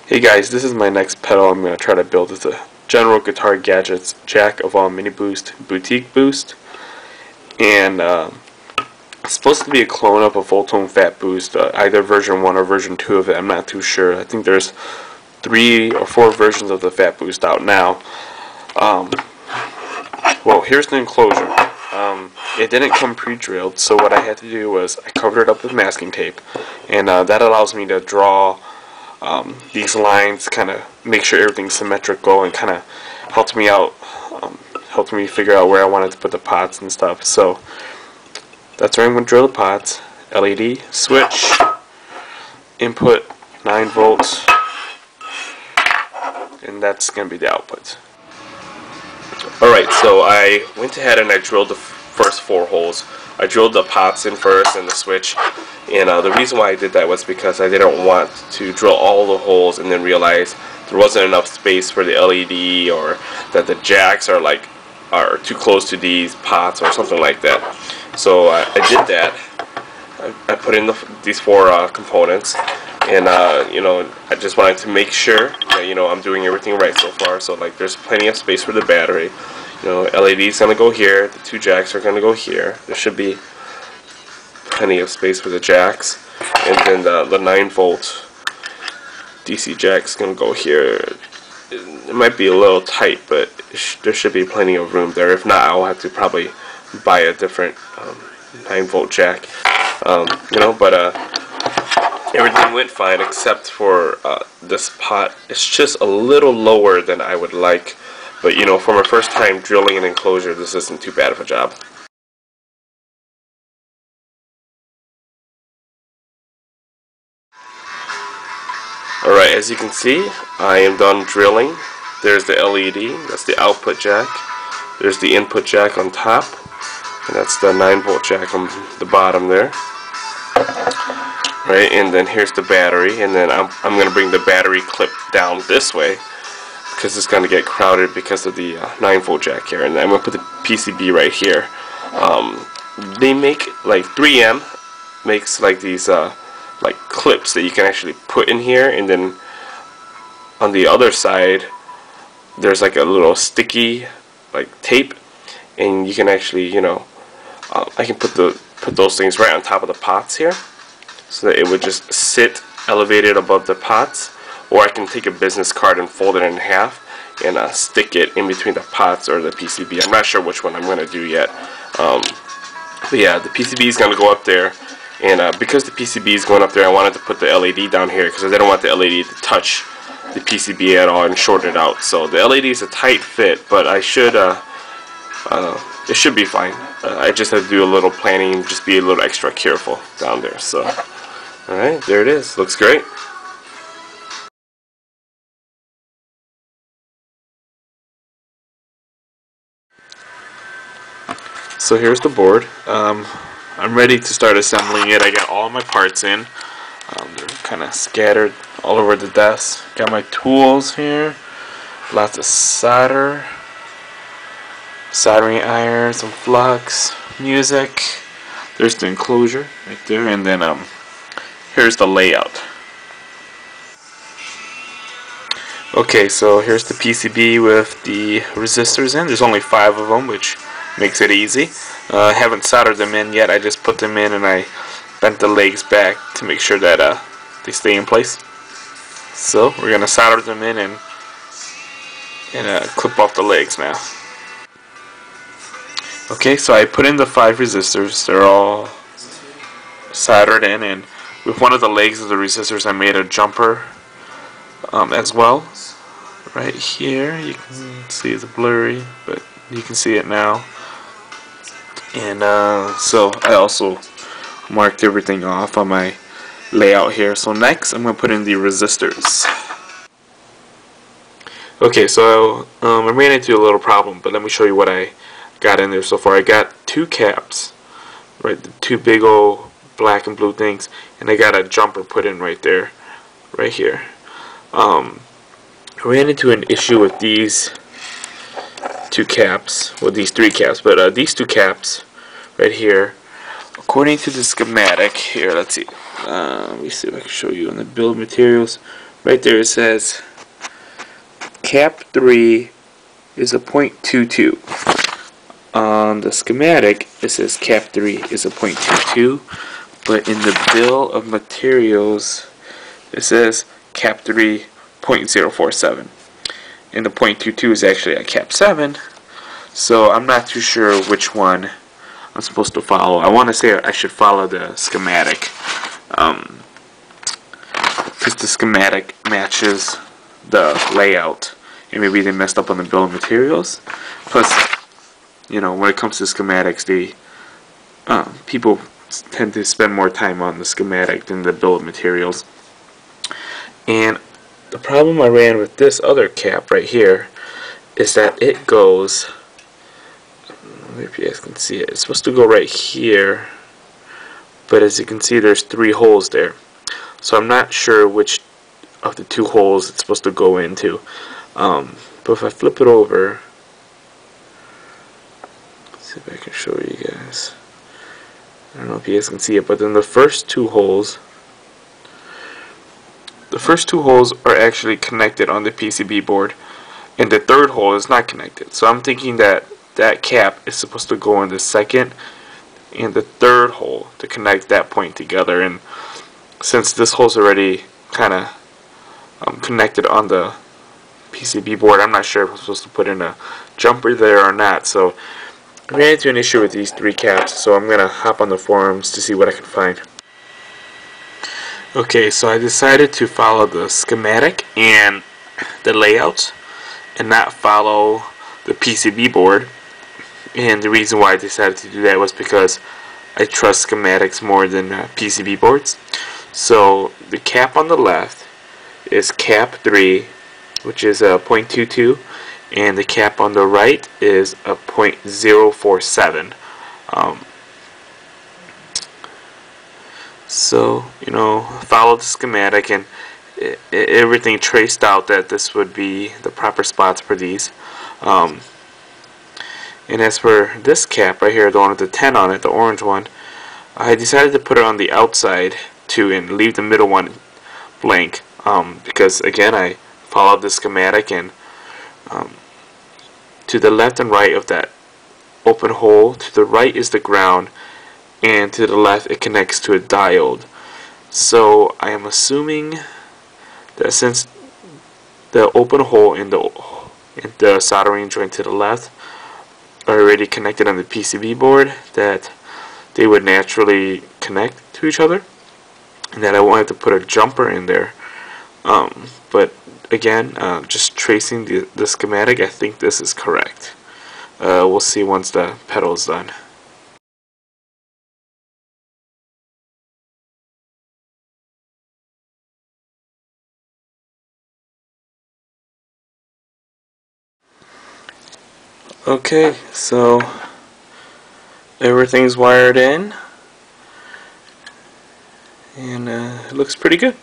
Hey guys, this is my next pedal I'm going to try to build. It's a General Guitar Gadgets Jack of all Mini Boost Boutique Boost, and it's supposed to be a clone of a Fulltone Fat Boost, either version 1 or version 2 of it. I'm not too sure. I think there's 3 or 4 versions of the Fat Boost out now. Well, here's the enclosure. It didn't come pre-drilled, so what I had to do was I covered it up with masking tape, and that allows me to draw these lines, kind of make sure everything's symmetrical, and kind of helped me out, helped me figure out where I wanted to put the pots and stuff. So that's where I'm going to drill the pots. LED switch, input 9 volts, and that's going to be the output. Alright, so I went ahead and I drilled the first 4 holes. I drilled the pots in first and the switch, and the reason why I did that was because I didn't want to drill all the holes and then realize there wasn't enough space for the LED, or that the jacks are too close to these pots or something like that. So I did that. I put in these 4 components, and you know, I just wanted to make sure that, you know, I'm doing everything right so far. So like, there's plenty of space for the battery. You know, LED is going to go here, the 2 jacks are going to go here. There should be plenty of space for the jacks, and then the 9 volt DC jack is going to go here. It might be a little tight, but there should be plenty of room there. If not, I'll have to probably buy a different 9 volt jack. You know, but everything went fine except for this pot. It's just a little lower than I would like. But, you know, for my first time drilling an enclosure, this isn't too bad of a job. Alright, as you can see, I am done drilling. There's the LED, that's the output jack. There's the input jack on top, and that's the 9 volt jack on the bottom there. Right, and then here's the battery, and then I'm going to bring the battery clip down this way, because it's going to get crowded because of the 9 volt jack here. And then I'm going to put the PCB right here. They make, like, 3M makes like these like clips that you can actually put in here, and then on the other side there's like a little sticky like tape, and you can actually, you know, I can put those things right on top of the pots here, so that it would just sit elevated above the pots. Or I can take a business card and fold it in half and stick it in between the pots or the PCB. I'm not sure which one I'm going to do yet. But yeah, the PCB is going to go up there. And because the PCB is going up there, I wanted to put the LED down here because I didn't want the LED to touch the PCB at all and short it out. So the LED is a tight fit, but I should, it should be fine. I just have to do a little planning and just be a little extra careful down there. So, alright, there it is. Looks great. So here's the board. I'm ready to start assembling it. I got all my parts in. They're kind of scattered all over the desk. Got my tools here. Lots of solder, soldering iron, some flux, music. There's the enclosure right there, and then here's the layout. Okay, so here's the PCB with the resistors in. There's only 5 of them, which makes it easy. I haven't soldered them in yet. I just put them in and I bent the legs back to make sure that they stay in place. So we're gonna solder them in and clip off the legs now. Okay, so I put in the 5 resistors. They're all soldered in, and with one of the legs of the resistors I made a jumper as well. Right here, you can see it's blurry, but you can see it now. And so I also marked everything off on my layout here. So next I'm going to put in the resistors. Okay, so I ran into a little problem, but let me show you what I got in there so far. I got 2 caps, right, the 2 big old black and blue things, and I got a jumper put in right there, right here. I ran into an issue with these 2 caps, well, these 3 caps, but these 2 caps right here, according to the schematic here, let's see, let me see if I can show you in the build materials. right there it says cap 3 is a 0.22. On the schematic it says cap 3 is a 0.22, but in the bill of materials it says cap 3 0.047, and the 0.22 is actually a cap 7. So I'm not too sure which one I'm supposed to follow. I want to say I should follow the schematic, because the schematic matches the layout, and maybe they messed up on the bill of materials. Plus, you know, when it comes to schematics, people tend to spend more time on the schematic than the bill of materials. And the problem I ran with this other cap right here is that it goes, maybe you guys can see it, it's supposed to go right here, but as you can see there's 3 holes there. So I'm not sure which of the 2 holes it's supposed to go into. But if I flip it over, let's see if I can show you guys. I don't know if you guys can see it, but then the first 2 holes are actually connected on the PCB board, and the 3rd hole is not connected. So I'm thinking that that cap is supposed to go in the 2nd and the 3rd hole to connect that point together. And since this hole's already kind of connected on the PCB board, I'm not sure if I'm supposed to put in a jumper there or not. So I ran into an issue with these 3 caps, so I'm going to hop on the forums to see what I can find. Okay, so I decided to follow the schematic and the layouts and not follow the PCB board. And the reason why I decided to do that was because I trust schematics more than PCB boards. So the cap on the left is cap 3, which is a 0.22, and the cap on the right is a 0.047. So, you know, follow the schematic, and everything traced out that this would be the proper spots for these. And as for this cap right here, the one with the 10 on it, the orange one, I decided to put it on the outside too and leave the middle one blank, because again I followed the schematic, and to the left and right of that open hole, to the right is the ground, and to the left it connects to a diode. So I am assuming that since the open hole in the soldering joint to the left are already connected on the PCB board, that they would naturally connect to each other, and that I wanted to put a jumper in there. But again, just tracing the schematic, I think this is correct. We'll see once the pedal is done. Okay, so everything's wired in, and it looks pretty good.